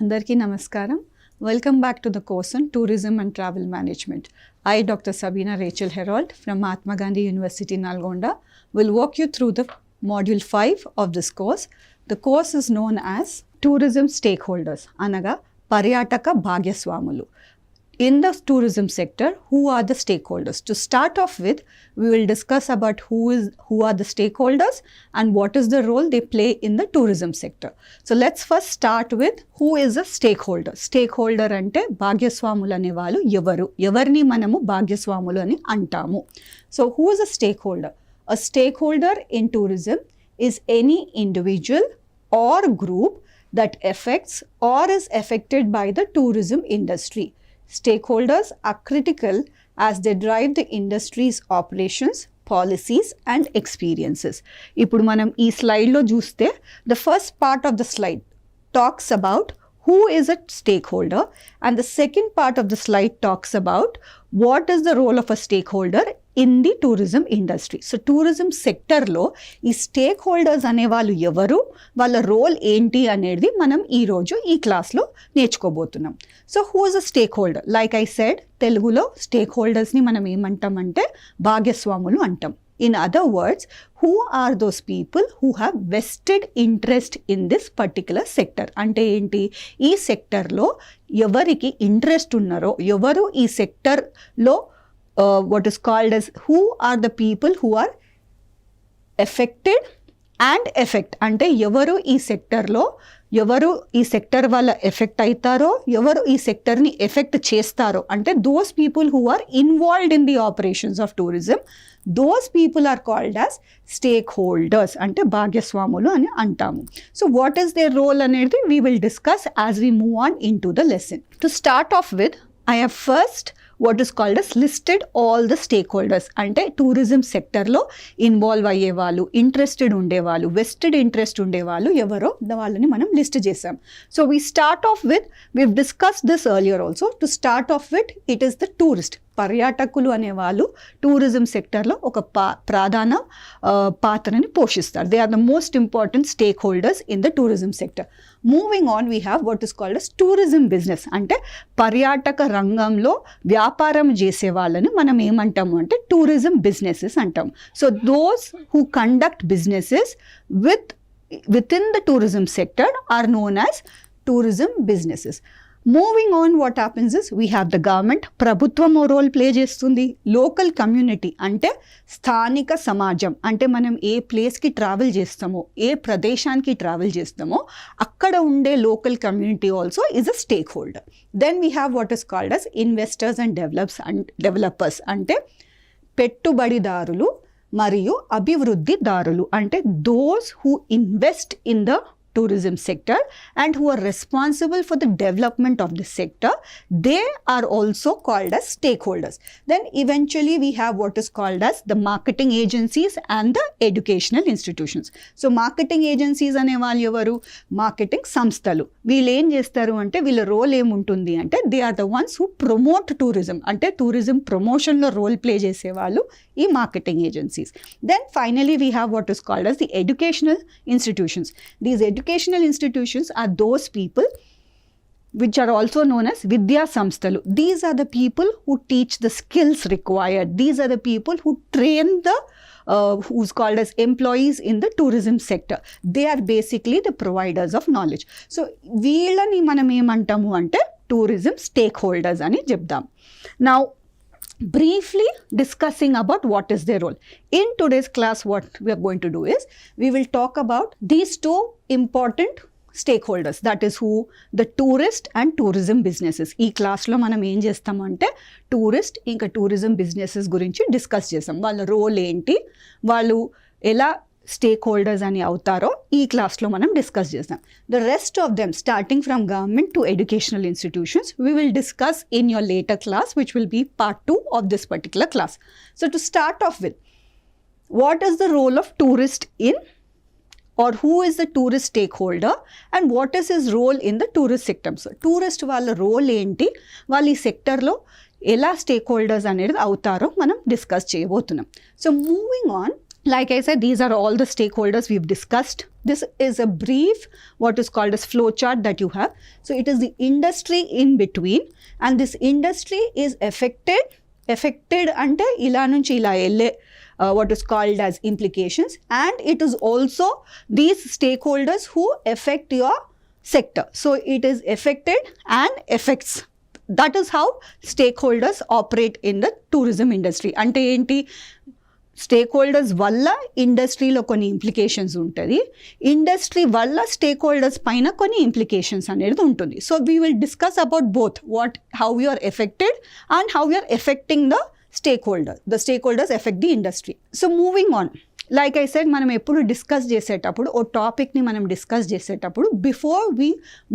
Andarki namaskaram. Welcome back to the course on Tourism and Travel Management. I, Dr. Sabina Rachel Herold from Mahatma Gandhi University, Nalgonda, will walk you through the Module 5 of this course. The course is known as Tourism Stakeholders, anaga Paryataka Bhagyaswamulu. In the tourism sector, who are the stakeholders? To start off with, we will discuss about who are the stakeholders and what is the role they play in the tourism sector. So let's first start with who is a stakeholder. Stakeholder ante bhagyaswamulu ane vallu evaru. Evarni manamu bhagyaswamulu ani antamu. So who is a stakeholder? A stakeholder in tourism is any individual or group that affects or is affected by the tourism industry. Stakeholders are critical as they drive the industry's operations, policies and experiences. ఇప్పుడు మనం ఈ స్లైడ్లో చూస్తే the first part of the slide talks about who is a stakeholder and the second part of the slide talks about what is the role of a stakeholder in the tourism industry. So tourism sector లో ఈ stake holders అనే వాళ్ళు ఎవరు, వాళ్ళ role ఏంటి అనేది మనం ఈరోజు ఈ క్లాస్లో నేర్చుకోబోతున్నాం. So who is a stakeholder? Like I said, తెలుగులో స్టేక్ హోల్డర్స్ని మనం ఏమంటామంటే భాగస్వాములు అంటాం. In other words, who are those people who have vested interest in this particular sector? అంటే ఏంటి, ఈ సెక్టర్లో ఎవరికి ఇంట్రెస్ట్ ఉన్నారో, ఎవరు ఈ సెక్టర్లో what is called as who are the people who are affected and effect. అంటే ఎవరు ఈ సెక్టర్లో, ఎవరు ఈ సెక్టర్ వల్ల ఎఫెక్ట్ అవుతారో, ఎవరు ఈ సెక్టర్ని ఎఫెక్ట్ చేస్తారో, అంటే those people who are involved in the operations of tourism, those people are called as stakeholders, అంటే భాగ్యస్వాములు అని అంటాము. So what is their role అనేది we will discuss as we move on into the lesson. To start off with, I have first what is called as listed all the stakeholders. అంటే tourism సెక్టర్లో involve అయ్యే వాళ్ళు, interested ఉండేవాళ్ళు, vested interest ఉండేవాళ్ళు ఎవరో వాళ్ళని మనం list చేసాం. So we start off with, we've discuss this earlier also. To start off with, it is the tourist. పర్యాటకులు అనేవాళ్ళు టూరిజం సెక్టర్లో ఒక ప్రధాన పాత్రని పోషిస్తారు. They are the most important stakeholders in the tourism sector. Moving on, we have what is called as tourism business. అంటే పర్యాటక రంగంలో వ్యాపారం చేసే వాళ్ళని మనం ఏమంటాము అంటే టూరిజం బిజినెసెస్ అంటాం. So those who conduct businesses within the tourism sector are known as tourism businesses. Moving on, what happens is, we have the government. ప్రభుత్వం రోల్ ప్లే చేస్తుంది. లోకల్ కమ్యూనిటీ అంటే స్థానిక సమాజం, అంటే మనం ఏ ప్లేస్కి ట్రావెల్ చేస్తామో, ఏ ప్రదేశానికి ట్రావెల్ చేస్తామో అక్కడ ఉండే local community also is a stakeholder. Then we have what is called as investors and developers, అంటే పెట్టుబడిదారులు మరియు అభివృద్ధిదారులు, అంటే those who invest in the tourism sector and who are responsible for the development of the sector, they are also called as stakeholders. Then eventually we have what is called as the marketing agencies and the educational institutions. So marketing agencies ane vallu evaru, marketing samsthalu. వీళ్ళు ఏం చేస్తారు అంటే, వీళ్ళ role ఏముంటుంది అంటే, they are the ones who promote tourism, అంటే tourism ప్రమోషన్లో role play చేసేవాళ్ళు ఈ marketing agencies. Then finally we have what is called as the educational institutions. These educational institutions are those people which are also known as Vidya Samsthalu. These are the people who teach the skills required. These are the people who train the who's called as employees in the tourism sector. They are basically the providers of knowledge. So వీళ్ళని మనం ఏమంటాము అంటే tourism stakeholders అని చెప్దాం. Now briefly discussing about what is their role. In today's class, what we are going to do is, we will talk about these two important stakeholders, that is who, the tourist and tourism businesses. ఈ క్లాస్లో మనం ఏం చేస్తామంటే tourist ఇంకా tourism businesses గురించి discuss చేస్తాం. వాళ్ళ role ఏంటి, వాళ్ళు ఎలా స్టేక్ హోల్డర్స్ అని అవుతారో ఈ క్లాస్లో మనం డిస్కస్ చేస్తాం. The rest of them, starting from government to educational institutions, we will discuss in your later class, which will be part 2 of this particular class. So to start off with, what is the role of tourist in, or who is the tourist stakeholder and what is his role in the tourist sector? So tourist వాళ్ళ role ఏంటి, వాళ్ళు ఈ సెక్టర్లో ఎలా stake holders అనేది అవుతారో మనం discuss చేయబోతున్నాం. So moving on, Like I said, these are all the stakeholders we've discussed. This is a brief, what is called as flow chart that you have. So it is the industry in between, and this industry is affected ante ila nunchi ila elle what is called as implications, and it is also these stakeholders who affect your sector. So it is affected and affects. That is how stakeholders operate in the tourism industry. Ante enti stake వల్ల ఇండస్ట్రీలో కొన్ని implications ఉంటుంది, industry వల్ల stake holders పైన కొన్ని implications అనేది ఉంటుంది. So we will discuss about both how you are affected and how you are effecting the stakeholders affect the industry. So moving on, like I said, మనం ఎప్పుడు discuss చేసేటప్పుడు ఓ టాపిక్ని మనం డిస్కస్ చేసేటప్పుడు before we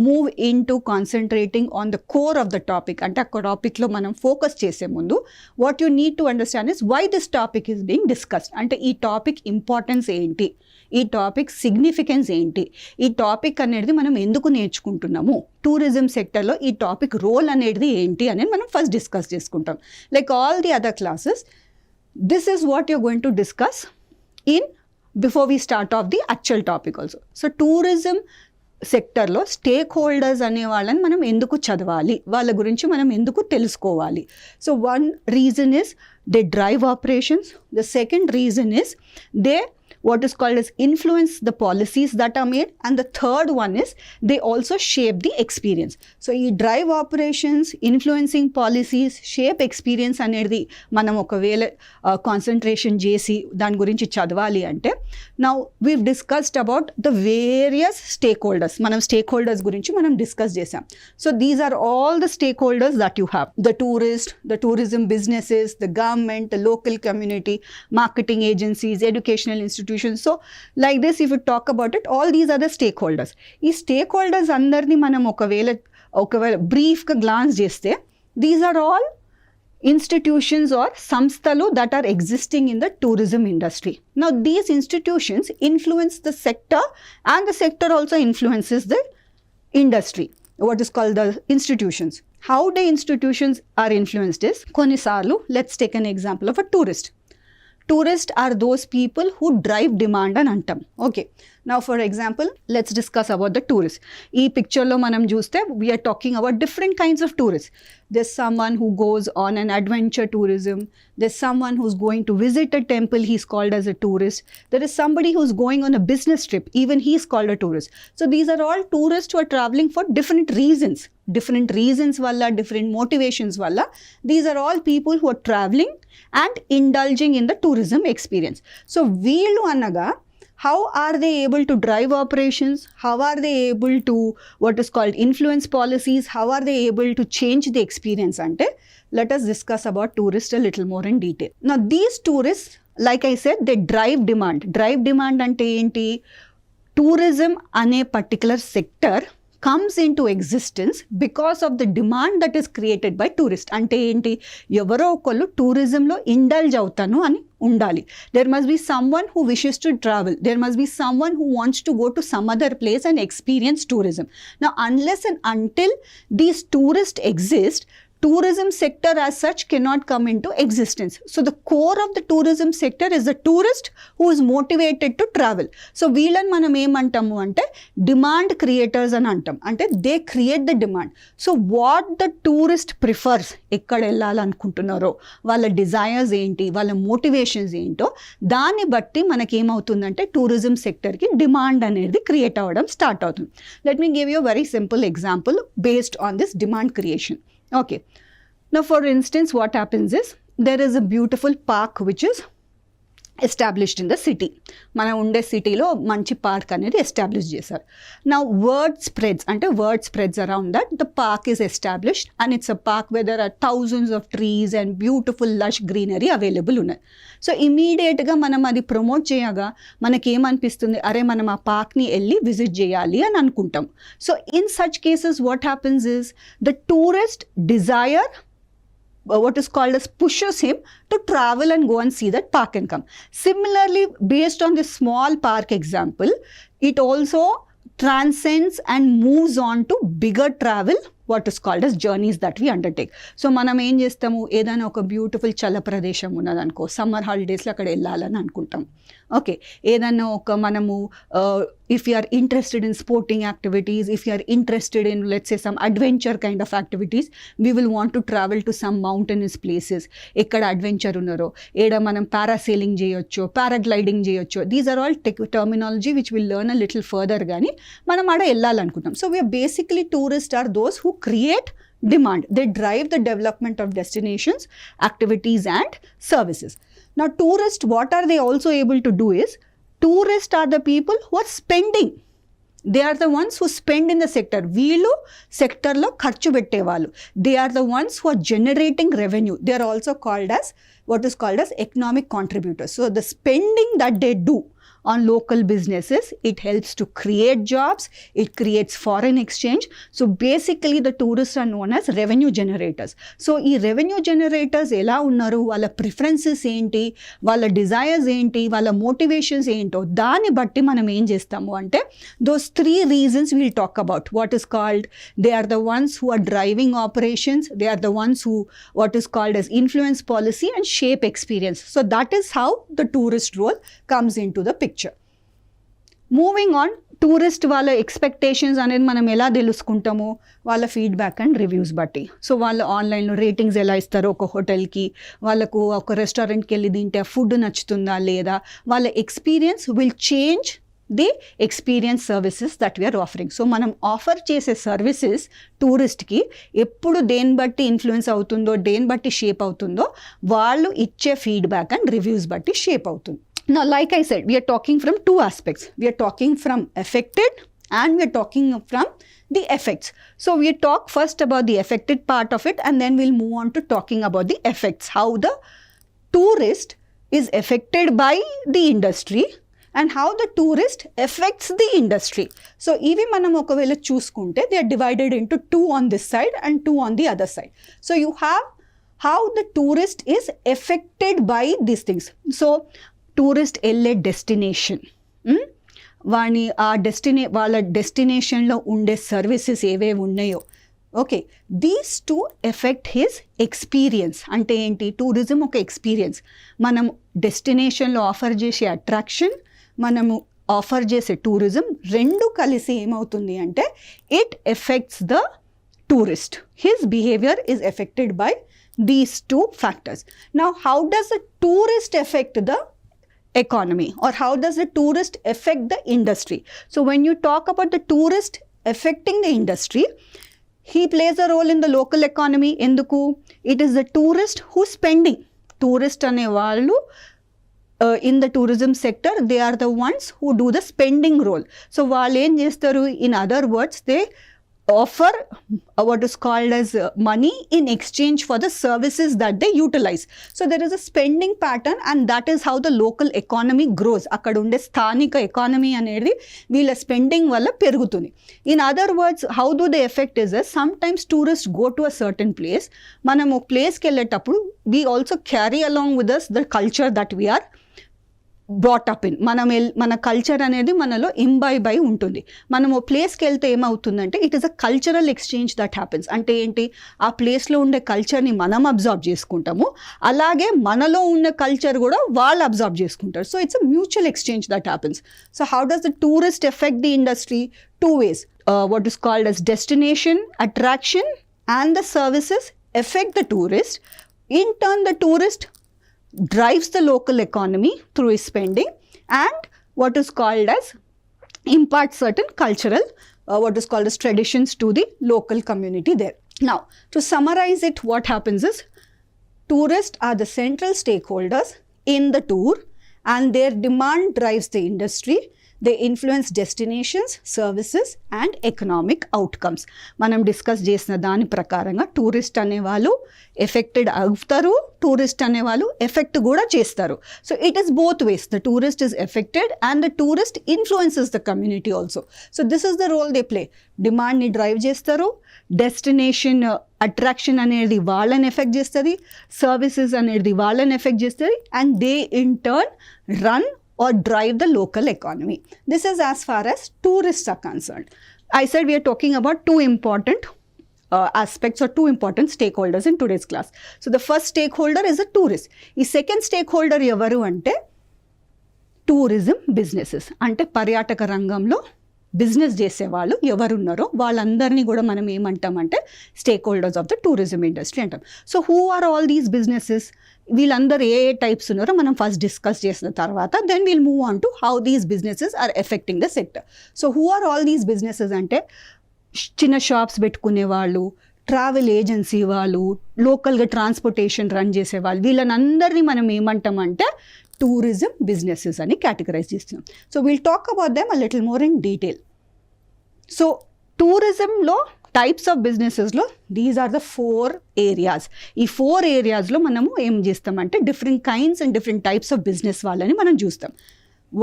move in to concentrating on the core of the topic, అంటే ఆ టాపిక్లో మనం ఫోకస్ చేసే ముందు what you need to understand is why this topic is being discussed. అంటే ఈ టాపిక్ ఇంపార్టెన్స్ ఏంటి, ఈ టాపిక్ సిగ్నిఫికెన్స్ ఏంటి, ఈ టాపిక్ అనేది మనం ఎందుకు నేర్చుకుంటున్నాము, టూరిజం సెక్టర్లో ఈ టాపిక్ రోల్ అనేది ఏంటి అనేది మనం ఫస్ట్ డిస్కస్ చేసుకుంటాం. Like all the other classes, this is what you're going to discuss before we start off the actual topic also. So tourism సెక్టర్లో స్టేక్ హోల్డర్స్ అనే వాళ్ళని మనం ఎందుకు చదవాలి, వాళ్ళ గురించి మనం ఎందుకు తెలుసుకోవాలి. So one reason is they drive operations, the second reason is they what is called as influence the policies that are made, and the third one is they also shape the experience. So ee drive operations, influencing policies, shape experience anedi manam okavela concentration chesi dan gurinchi chadavali ante, now we've discussed about the various stakeholders. Manam stakeholders gurinchi manam discuss chesam. So these are all the stakeholders that you have: the tourist, the tourism businesses, the government, the local community, marketing agencies, educational institutions. So like this, if you talk about it, all these are the stakeholders. ఈ stakeholders అందరినీ మనం ఒకవేళ బ్రీఫ్గా glance చేస్తే, these are all institutions or samsthalu that are existing in the tourism industry. Now these institutions influence the sector, and the sector also influences the industry, what is called the institutions. How the institutions are influenced is, కొన్నిసార్లు let's take an example of a tourist. Tourists are those people who drive demand అని అంటాం. Okay, now for example, let's discuss about the tourists. ఈ పిక్చర్లో మనం చూస్తే we are talking about different kinds of tourists. There's someone who goes on an adventure tourism. There's someone who's going to visit a temple, he's called as a tourist. There is somebody who's going on a business trip, even he's called a tourist. So these are all tourists who are traveling for different reasons valla, different motivations valla. These are all people who are traveling and indulging in the tourism experience. So veelu anaga, how are they able to drive operations? How are they able to what is called influence policies? How are they able to change the experience? Ante, let us discuss about tourists a little more in detail. Now these tourists, like I said, they drive demand. Drive demand ante enti? Tourism ane particular sector comes into existence because of the demand that is created by tourists. అంటే ఏంటి, ఎవరో ఒకళ్ళు టూరిజంలో indulge అవుతాను అని ఉండాలి. There must be someone who wishes to travel. There must be someone who wants to go to some other place and experience tourism. Now unless and until these tourists exist, tourism sector as such cannot come into existence. So the core of the tourism sector is the tourist who is motivated to travel. So వీళ్ళని మనం ఏమంటాము అంటే demand creators అని అంటాం. అంటే they create the demand. So what the tourist prefers, ఎక్కడ వెళ్ళాలనుకుంటున్నారో, వాళ్ళ desires ఏంటి, వాళ్ళ మోటివేషన్స్ ఏంటో, దాన్ని బట్టి మనకి ఏమవుతుందంటే టూరిజం సెక్టర్కి డిమాండ్ అనేది క్రియేట్ అవ్వడం స్టార్ట్ అవుతుంది. Let me give you very simple example based on this demand creation. Okay, now for instance, what happens is there is a beautiful park which is established in the city. మన ఉండే సిటీలో మంచి park అనేది establish చేశారు. Now word spreads around that the park is established, and it's a park where there are thousands of trees and beautiful lush greenery available ఉన్నాయి. So ఇమీడియట్గా మనం అది ప్రమోట్ చేయగా మనకేమనిపిస్తుంది, అరే మనం ఆ పార్క్ని వెళ్ళి విజిట్ చేయాలి అని అనుకుంటాం. So in such cases what happens is the tourist desire what is called as pushes him to travel and go and see that park and come. Similarly, based on this small park example, it also transcends and moves on to bigger travel what is called as journeys that we undertake. So మనం ఏం చేస్తాము, ఏదైనా ఒక beautiful చల్ల ప్రదేశం ఉన్నదనుకో, summer హాలిడేస్లో అక్కడ వెళ్ళాలని అనుకుంటాం. ఓకే, ఏదైనా ఒక మనము if you are interested in sporting activities, if you are interested in, let's say, some adventure kind of activities, we will want to travel to some mountainous places. ఎక్కడ అడ్వెంచర్ ఉన్నారో, ఏడ మనం పారాసైలింగ్ చేయొచ్చు, paragliding చేయొచ్చు. These are all terminology which will learn a little further. కానీ మనం ఆడ వెళ్ళాలనుకుంటాం. So we are basically tourist are those who create demand. They drive the development of destinations, activities and services. Now tourists, what are they also able to do is, tourists are the people who are spending. They are the ones who spend in the sector. వీళ్ళు సెక్టర్లో ఖర్చు పెట్టేవాళ్ళు. They are the ones who are generating revenue. They are also called as what is called as economic contributors. So the spending that they do on local businesses, it helps to create jobs, it creates foreign exchange. So basically the tourists are known as revenue generators. So ఈ revenue generators ఎలా ఉన్నారు, వాళ్ళ preferences ఏంటి, వాళ్ళ desires ఏంటి, వాళ్ళ motivations ఏంటో దాన్ని బట్టి మనం ఏం చేస్తాము అంటే, those 3 reasons we'll talk about. What is called, they are the ones who are driving operations, they are the ones who what is called as influence policy and shape experience. So that is how the tourist role comes into the picture. Moving on, tourist వాళ్ళ expectations అనేది మనం ఎలా తెలుసుకుంటాము, వాళ్ళ feedback and reviews బట్టి. So వాళ్ళు ఆన్లైన్లో ratings ఎలా ఇస్తారో ఒక హోటల్కి, వాళ్ళకు ఒక రెస్టారెంట్కి వెళ్ళి తింటే ఫుడ్ నచ్చుతుందా లేదా, వాళ్ళ experience will change the experience services that we are offering. So మనం ఆఫర్ చేసే సర్వీసెస్ టూరిస్ట్కి ఎప్పుడు దేని బట్టి ఇన్ఫ్లుయెన్స్ అవుతుందో, దేని బట్టి షేప్ అవుతుందో, వాళ్ళు ఇచ్చే ఫీడ్బ్యాక్ అండ్ రివ్యూస్ బట్టి షేప్ అవుతుంది. Now, like I said, we are talking from 2 aspects. We are talking from affected and we are talking from the effects. So we talk first about the affected part of it and then we'll move on to talking about the effects. How the tourist is affected by the industry and how the tourist affects the industry. So ivi manam okavela chooskunte, they are divided into 2 on this side and 2 on the other side. So you have how the tourist is affected by these things. So tourist వెళ్ళే destination, వాని ఆ వాళ్ళ డెస్టినేషన్లో ఉండే services ఏవేవి ఉన్నాయో, okay, these to effect his experience. అంటే ఏంటి, tourism ఒక ఎక్స్పీరియన్స్. మనం డెస్టినేషన్లో ఆఫర్ చేసే అట్రాక్షన్, మనము ఆఫర్ చేసే టూరిజం రెండు కలిసి ఏమవుతుంది అంటే, it effects the tourist. His behavior is affected by these 2 factors. Now, how does the tourist affect the economy, or how does the tourist affect the industry? So when you talk about the tourist affecting the industry, he plays a role in the local economy. Enduku, it is the tourist who's spending. Tourist ane vallu in the tourism sector, they are the ones who do the spending role. So వాళ్ళు ఏం చేస్తారు, in other words, they offer what is called as money in exchange for the services that they utilize. So there is a spending pattern and that is how the local economy grows. అక్కడ ఉండే స్థానిక economy అనేది వీళ్ళ spending వల్ల పెరుగుతుంది. In other words, how do they affect is that sometimes tourists go to a certain place. మనం ఒక ప్లేస్కి వెళ్ళేటప్పుడు we also carry along with us the culture that we are brought up in. మన culture అనేది మనలో imbibe అయి ఉంటుంది. మనం ఓ ప్లేస్కి వెళ్తే ఏమవుతుందంటే, it is a cultural exchange that happens. అంటే ఏంటి, ఆ ప్లేస్లో ఉండే కల్చర్ని మనం అబ్జర్వ్ చేసుకుంటాము, అలాగే మనలో ఉన్న కల్చర్ కూడా వాళ్ళు అబ్జర్వ్ చేసుకుంటారు. So it's a mutual exchange that happens. So how does the tourist effect the industry? 2 ways. What is called as destination, attraction and the services affect the tourist. In turn, the tourist drives the local economy through his spending and what is called as imparts certain cultural what is called as traditions to the local community there. Now, to summarize it, what happens is, tourists are the central stakeholders in the tour and their demand drives the industry. They influence destinations, services and economic outcomes. మనం discuss చేసిన దాని ప్రకారంగా tourist అనేవాళ్ళు affected అవుతారు, tourist అనేవాళ్ళు effect కూడా చేస్తారు. So it is both ways. The tourist is effected and the tourist influences the community also. So this is the role they play. డిమాండ్ని డ్రైవ్ చేస్తారు, డెస్టినేషన్ అట్రాక్షన్ అనేది వాళ్ళని ఎఫెక్ట్ చేస్తుంది, సర్వీసెస్ అనేది వాళ్ళని ఎఫెక్ట్ చేస్తుంది and they in turn run or drive the local economy. This is as far as tourists are concerned. I said we are talking about 2 important aspects or two important stakeholders in today's class. So the first stakeholder is a tourist. ఈ second stakeholder ఎవరు అంటే tourism businesses, అంటే పర్యాటక రంగంలో business చేసేవాళ్ళు ఎవరున్నారో వాళ్ళందరినీ కూడా మనం ఏమంటామంటే stakeholders of the tourism industry అంటాం. So who are all these businesses, వీళ్ళందరూ ఏ టైప్స్ ఉన్నారో మనం ఫస్ట్ డిస్కస్ చేసిన తర్వాత then will move on to how these businesses are effecting the sector. So who are all these businesses అంటే చిన్న shops పెట్టుకునే వాళ్ళు, ట్రావెల్ ఏజెన్సీ వాళ్ళు, లోకల్గా ట్రాన్స్పోర్టేషన్ రన్ చేసేవాళ్ళు, వీళ్ళని అందరినీ మనం ఏమంటామంటే టూరిజం బిజినెసెస్ అని కేటగరైజ్ చేస్తున్నాం. So we'll talk about them a little more in detail. So టూరిజంలో టైప్స్ ఆఫ్ బిజినెసెస్లో దీస్ ఆర్ ద 4 ఏరియాస్. ఈ 4 ఏరియాస్లో మనము ఏం చేస్తామంటే different kinds and different types of business వాళ్ళని మనం చూస్తాం.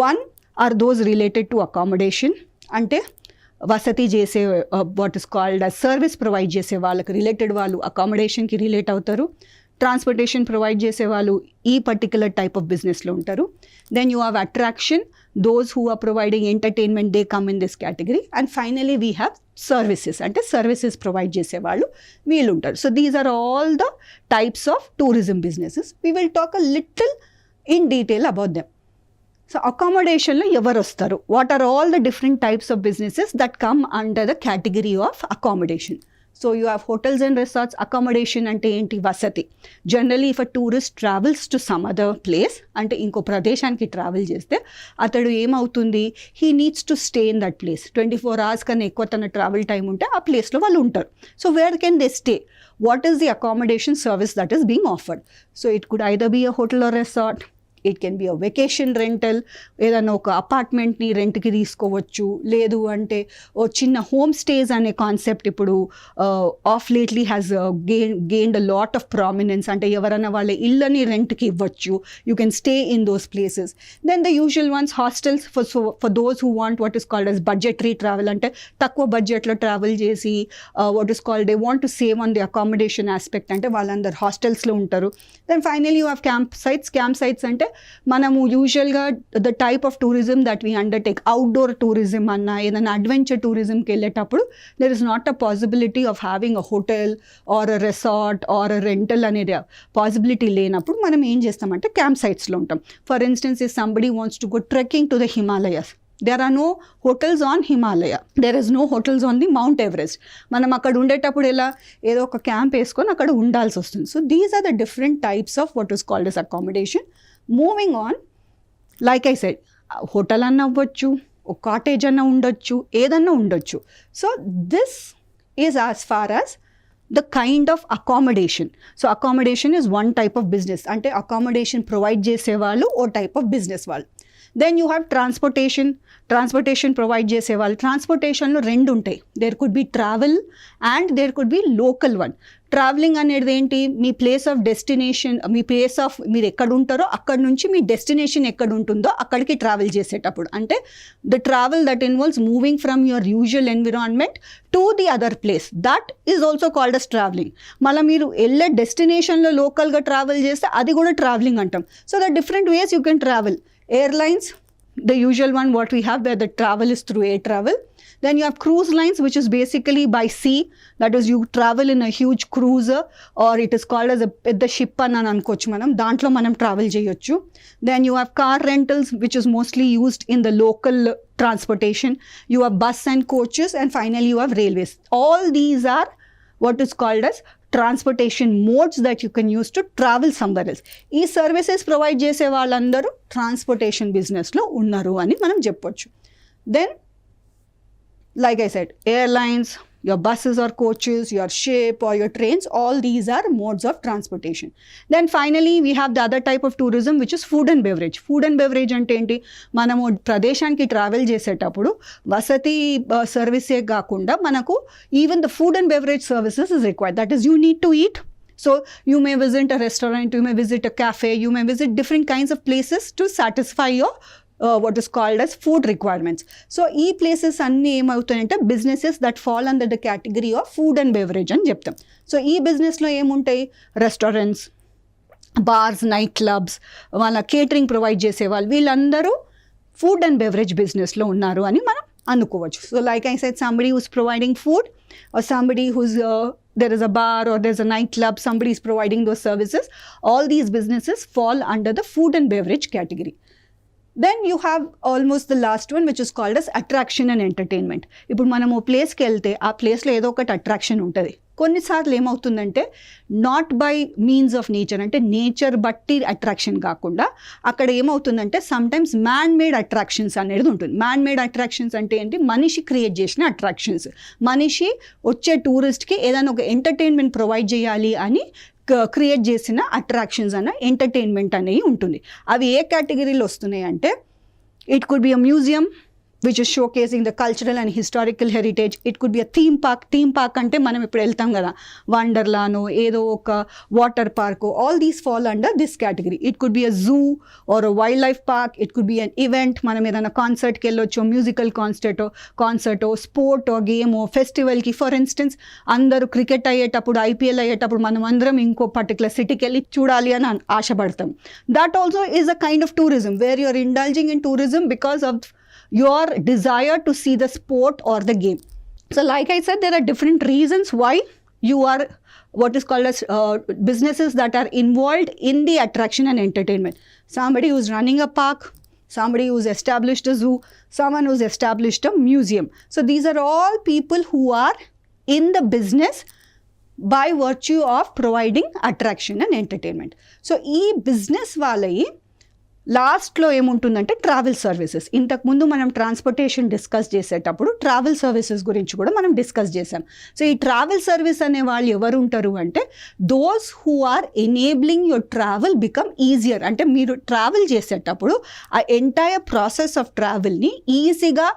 1 are those related to accommodation, అంటే వసతి చేసే what is called service provide చేసే వాళ్ళకి రిలేటెడ్ వాళ్ళు అకామిడేషన్కి రిలేట్ అవుతారు. ట్రాన్స్పోర్టేషన్ ప్రొవైడ్ చేసే వాళ్ళు ఈ పర్టికులర్ టైప్ ఆఫ్ బిజినెస్లో ఉంటారు. Then you have attraction, those who are providing entertainment, they come in this category. And finally we have services, అంటే సర్వీసెస్ ప్రొవైడ్ చేసే వాళ్ళు వీళ్ళు ఉంటారు. So these are all the types of tourism businesses. We will talk a little in detail about them. So అకామిడేషన్లో ఎవరు వస్తారు, what are all the different types of businesses that come under the category of accommodation. So you have hotels and resorts. Accommodation అంటే ఏంటి? వసతి. Generally if a tourist travels to some other place, అంటే ఇంకో ప్రదేశానికి travel చేస్తే అతడు ఏమవుతుంది, he needs to stay in that place. 24 hours కన్నా ఎక్కువ తన ట్రావెల్ టైం ఉంటే ఆ ప్లేస్లో వాళ్ళు ఉంటారు. So where can they stay? What is the accommodation service that is being offered? So it could either be a hotel or resort, it can be a vacation rental, ఏదైనా ఒక అపార్ట్మెంట్ని రెంట్కి తీసుకోవచ్చు, లేదు అంటే ఓ చిన్న హోమ్ స్టేస్ అనే కాన్సెప్ట్ ఇప్పుడు of lately has gained a lot of prominence. అంటే ఎవరైనా వాళ్ళ ఇళ్ళని రెంట్కి ఇవ్వచ్చు. You can stay in those places. Then the usual once hostels for those who want what is called as budgetary travel, అంటే తక్కువ బడ్జెట్లో ట్రావెల్ చేసి what is called they want to save on the accommodation aspect, అంటే వాళ్ళందరూ హాస్టల్స్లో ఉంటారు. Then finally you have camp sites అంటే మనము యూజువల్గా the type of tourism that we undertake, outdoor tourism అన్నా ఏదైనా అడ్వెంచర్ టూరిజంకి వెళ్ళేటప్పుడు there is not a possibility of having a hotel or a resort or a rental అనేది possibility లేనప్పుడు మనం ఏం చేస్తామంటే క్యాంప్ సైట్స్లో ఉంటాం. For instance if somebody wants to go trekking to the Himalayas, there are no hotels on Himalaya, there is no hotels on the Mount Everest. మనం అక్కడ ఉండేటప్పుడు ఎలా ఏదో ఒక క్యాంప్ వేసుకొని అక్కడ ఉండాల్సి వస్తుంది. So these are the different types of what is called as accommodation. Moving on, like I said, hotel అన్న అవ్వచ్చు, ఒక కాటేజ్ అన్న ఉండొచ్చు, ఏదన్నా ఉండొచ్చు. So this is as far as the kind of accommodation. So accommodation is one type of business, అంటే accommodation provide చేసేవాళ్ళు ఓ type of business వాళ్ళు. Then you have transportation provide చేసేవాళ్ళు. ట్రాన్స్పోర్టేషన్లో 2 ఉంటాయి. There could be travel and there could be local one. Travelling అనేది ఏంటి, మీ place of destination, మీరు ఎక్కడ ఉంటారో అక్కడ నుంచి మీ డెస్టినేషన్ ఎక్కడ ఉంటుందో అక్కడికి ట్రావెల్ చేసేటప్పుడు, అంటే the travel that involves moving from your usual environment to the other place, that is also called as travelling. మళ్ళీ మీరు వెళ్ళే డెస్టినేషన్లో లోకల్గా ట్రావెల్ చేస్తే అది కూడా ట్రావెలింగ్ అంటాం. So the different ways you can travel. Airlines, the usual one what we have where the travel is through air travel. Then you have cruise lines, which is basically by sea, that is you travel in a huge cruiser or it is called as the ship అని అనుకోవచ్చు మనం, దాంట్లో మనం travel చేయొచ్చు. Then you have car rentals, which is mostly used in the local transportation. You have bus and coaches, and finally you have railways. All these are what is called as transportation modes that you can use to travel somewhere else. ఈ services provide చేసే వాళ్ళందరూ transportation బిజినెస్లో ఉన్నారు అని మనం చెప్పొచ్చు. Then like I said, airlines, your buses or coaches, your ship or your trains, all these are modes of transportation. Then finally we have the other type of tourism, which is food and beverage. Food and beverage అంటే ఏంటి, మనము ప్రదేశానికి travel చేసేటప్పుడు వసతి సర్వీసే కాకుండా మనకు even the food and beverage services is required. That is you need to eat. So you may visit a restaurant, you may visit a cafe, you may visit different kinds of places to satisfy your what is called as food requirements. So ఈ places అన్నీ ఏమవుతాయంటే businesses that fall under the category of food and beverage అని చెప్తాం. So ఈ బిజినెస్లో ఏముంటాయి, restaurants, bars, night clubs, వాళ్ళ catering provide చేసేవాళ్ళు, వీళ్ళందరూ ఫుడ్ అండ్ బెవరేజ్ బిజినెస్లో ఉన్నారు అని మనం అనుకోవచ్చు. So like I said, somebody who's providing food, or somebody who's there is a bar or there's a nightclub, somebody is providing those services. All these businesses fall under the food and beverage category. Then you have almost the last one, which is called as attraction and entertainment. ఇప్పుడు మనము ప్లేస్కి వెళ్తే ఆ ప్లేస్లో ఏదో ఒకటి attraction ఉంటుంది. కొన్నిసార్లు ఏమవుతుందంటే not by means of nature, అంటే నేచర్ బట్టి అట్రాక్షన్ కాకుండా అక్కడ ఏమవుతుందంటే సమ్టైమ్స్ మ్యాన్ మేడ్ అట్రాక్షన్స్ అనేది ఉంటుంది. మ్యాన్ మేడ్ అట్రాక్షన్స్ అంటే ఏంటి? మనిషి క్రియేట్ చేసిన అట్రాక్షన్స్. మనిషి వచ్చే టూరిస్ట్కి ఏదైనా ఒక ఎంటర్టైన్మెంట్ ప్రొవైడ్ చేయాలి అని క్రియేట్ చేసిన అట్రాక్షన్స్ అన్న ఎంటర్టైన్మెంట్ అనేవి ఉంటుంది. అవి ఏ కేటగిరీలో వస్తున్నాయి అంటే it could be a museum which is showcasing the cultural and historical heritage. It could be a theme park. Theme park ante manam ippudu veltam kada, Wonderland edo oka water park, all these fall under this category. It could be a zoo or a wildlife park. It could be an event, manam edana concert ki ellochu, musical concert o sport or game or festival ki. For instance, andaru cricket ayyetappudu IPL ayyetappudu manam andaram inko particular city ki elli chudali ani aasha padtam. That also is a kind of tourism where you are indulging in tourism because of your desire to see the sport or the game. So like I said, there are different reasons why you are what is called as businesses that are involved in the attraction and entertainment. Somebody who's running a park, somebody who's established a zoo, someone who's established a museum. So these are all people who are in the business by virtue of providing attraction and entertainment. So ee business వాళ్ళయి లాస్ట్లో ఏముంటుందంటే travel services. ఇంతకుముందు మనం transportation discuss చేసేటప్పుడు travel services గురించి కూడా మనం discuss చేసాం. So ఈ ట్రావెల్ సర్వీస్ అనే వాళ్ళు ఎవరు ఉంటారు అంటే those who are enabling your travel become easier. అంటే మీరు ట్రావెల్ చేసేటప్పుడు ఆ ఎంటైర్ ప్రాసెస్ ఆఫ్ ట్రావెల్ని ఈజీగా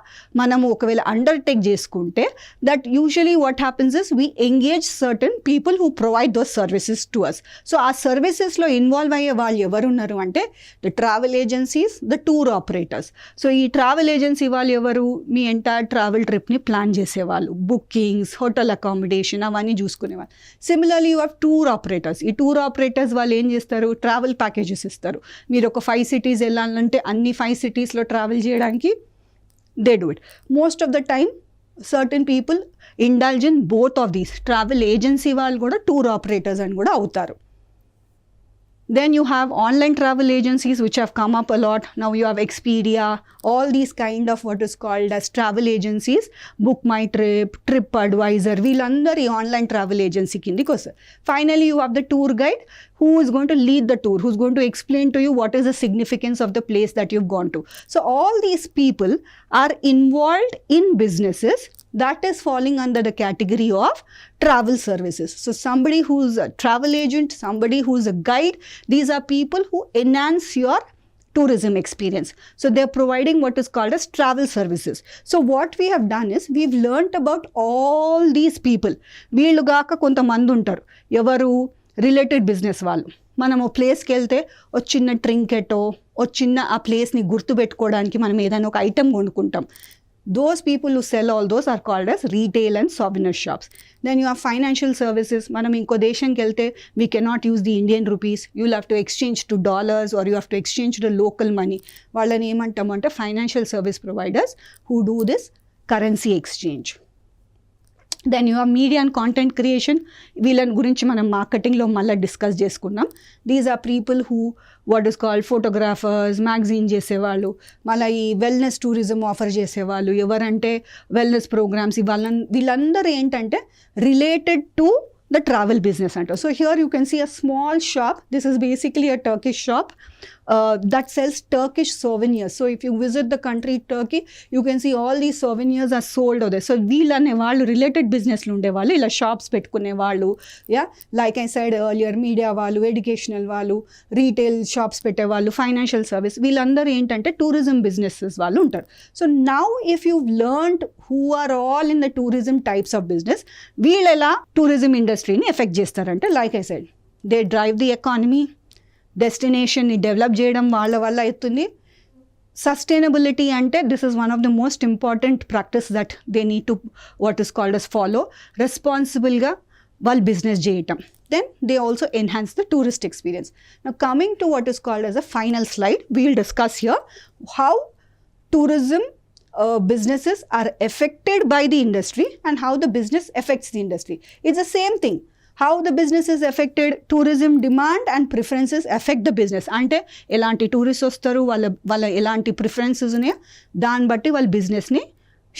మనము ఒకవేళ అండర్టేక్ చేసుకుంటే that usually what happens is we engage certain people who provide those services to us. So ఆ సర్వీసెస్లో ఇన్వాల్వ్ అయ్యే వాళ్ళు ఎవరున్నారు అంటే the travel agencies, the tour operators. So ఈ ట్రావెల్ ఏజెన్సీ వాళ్ళు ఎవరు? మీ ఎంటైర్ ట్రావెల్ ట్రిప్ని ప్లాన్ చేసేవాళ్ళు, బుకింగ్స్, హోటల్ అకామిడేషన్ అవన్నీ చూసుకునేవాళ్ళు. Similarly you have tour operators. ఈ టూర్ ఆపరేటర్స్ వాళ్ళు ఏం చేస్తారు? ట్రావెల్ ప్యాకేజెస్ ఇస్తారు. మీరు ఒక 5 cities వెళ్ళాలంటే అన్ని 5 cities ట్రావెల్ చేయడానికి they do it. Most of the time certain people indulge in both of these. Travel agency వాళ్ళు కూడా టూర్ ఆపరేటర్స్ అని కూడా అవుతారు. Then you have online travel agencies which have come up a lot. Now you have Expedia, all these kind of what is called as travel agencies. Book My Trip, TripAdvisor, వీళ్ళందరూ ఈ online travel agency కిందికి వస్తారు. Finally you have the tour guide who is going to lead the tour, who's going to explain to you what is the significance of the place that you've gone to. So all these people are involved in businesses that is falling under the category of travel services. So somebody who's a travel agent, somebody who's a guide, these are people who enhance your tourism experience. So they're providing what is called as travel services. So what we have done is we've learnt about all these people. వీళ్ళు గాక కొంతమంది ఉంటారు, ఎవరు? Related business వాళ్ళు. మనము ప్లేస్కి వెళ్తే ఒక చిన్న ట్రింకెటో, ఒక చిన్న ఆ ప్లేస్ని గుర్తుపెట్టుకోవడానికి మనం ఏదైనా ఒక ఐటెం కొనుక్కుంటాం. Those people who sell all those are called as retail and souvenir shops. Then you have financial services. Manam inko deshanki velte we cannot use the Indian rupees. You'll have to exchange to dollars or you have to exchange to local money. Vallani em antam ante financial service providers who do this currency exchange. Then you have media and content creation. వీళ్ళని గురించి మనం మార్కెటింగ్లో మళ్ళీ discuss చేసుకున్నాం. These are people who what is called photographers, magazine చేసేవాళ్ళు, మళ్ళీ ఈ wellness tourism offer చేసేవాళ్ళు. ఎవరంటే వెల్నెస్ ప్రోగ్రామ్స్ వీళ్ళందరూ ఏంటంటే related to the travel business center. So here you can see a small shop. This is basically a Turkish shop that sells Turkish souvenirs. So if you visit the country Turkey, you can see all these souvenirs are sold over there. So వీళ్ళనే వాళ్ళు related బిజినెస్లు ఉండేవాళ్ళు, ఇలా shops పెట్టుకునే వాళ్ళు. Yeah, like I said earlier, media వాళ్ళు, educational వాళ్ళు, retail shops పెట్టేవాళ్ళు, ఫైనాన్షియల్ సర్వీస్, వీళ్ళందరూ ఏంటంటే టూరిజం బిజినెసెస్ వాళ్ళు ఉంటారు. So now if you learned who are all in the tourism types of business, వీళ్ళు ఎలా టూరిజం ఇండస్ట్రీని ఎఫెక్ట్ చేస్తారంటే like I said they drive the economy, డెస్టినేషన్ని డెవలప్ చేయడం వాళ్ళ వల్ల అవుతుంది. సస్టైనబిలిటీ అంటే this is one of the most important practice that they need to what is called as follow. రెస్పాన్సిబుల్గా వాళ్ళు బిజినెస్ చేయటం. Then they also enhance the tourist experience. Now coming to what is called as a final slide, we will discuss here how tourism businesses are affected by the industry and how the business affects the industry. It's the same thing. How the business is affected, tourism demand and preferences affect the business. అంటే ఎలాంటి tourist వస్తారు, వాళ్ళ ఎలాంటి preferences ఉన్నాయో దాన్ని బట్టి వాళ్ళ బిజినెస్ని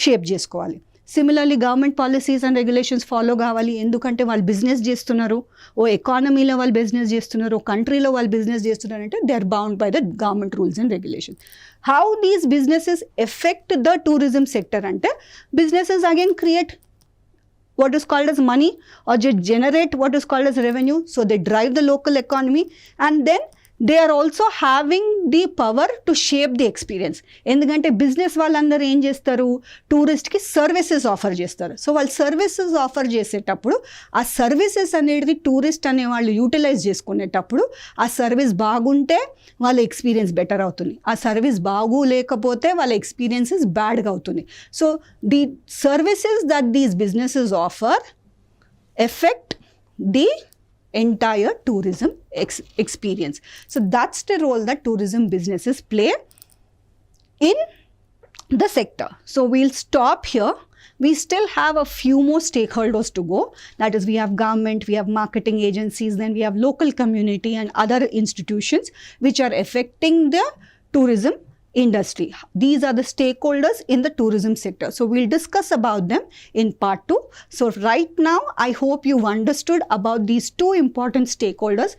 షేప్ చేసుకోవాలి. Similarly government policies and regulations follow కావాలి. ఎందుకంటే వాళ్ళు బిజినెస్ చేస్తున్నారు, ఓ ఎకానమీలో వాళ్ళు బిజినెస్ చేస్తున్నారు, ఓ కంట్రీలో వాళ్ళు బిజినెస్ చేస్తున్నారు అంటే they are bound by the government rules and regulations. How these businesses effect the tourism sector అంటే businesses again create what is called as money or generate what is called as revenue. So they drive the local economy and then they are also having the power to shape the experience. ఎందుకంటే business వాళ్ళందరూ ఏం చేస్తారు, టూరిస్ట్కి services offer చేస్తారు. So వాళ్ళు services offer చేసేటప్పుడు ఆ services అనేది tourist అనే వాళ్ళు యూటిలైజ్ చేసుకునేటప్పుడు ఆ సర్వీస్ బాగుంటే వాళ్ళ ఎక్స్పీరియన్స్ బెటర్ అవుతుంది, ఆ సర్వీస్ బాగోలేకపోతే వాళ్ళ ఎక్స్పీరియన్సెస్ బ్యాడ్గా అవుతుంది. So the services that these businesses offer effect the entire tourism experience. So that's the role that tourism businesses play in the sector. So we'll stop here. We still have a few more stakeholders to go. That is, we have government, we have marketing agencies, then we have local community and other institutions which are affecting the tourism industry. These are the stakeholders in the tourism sector. So we'll discuss about them in part 2. So right now, I hope you've understood about these two important stakeholders.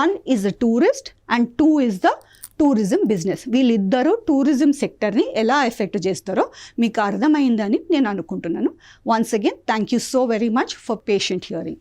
One is the tourist and two is the tourism business. వీళ్ళిద్దరూ tourism సెక్టర్ని ఎలా effect చేస్తారో మీకు అర్థమైందని నేను అనుకుంటున్నాను. Once again, thank you so very much for patient hearing.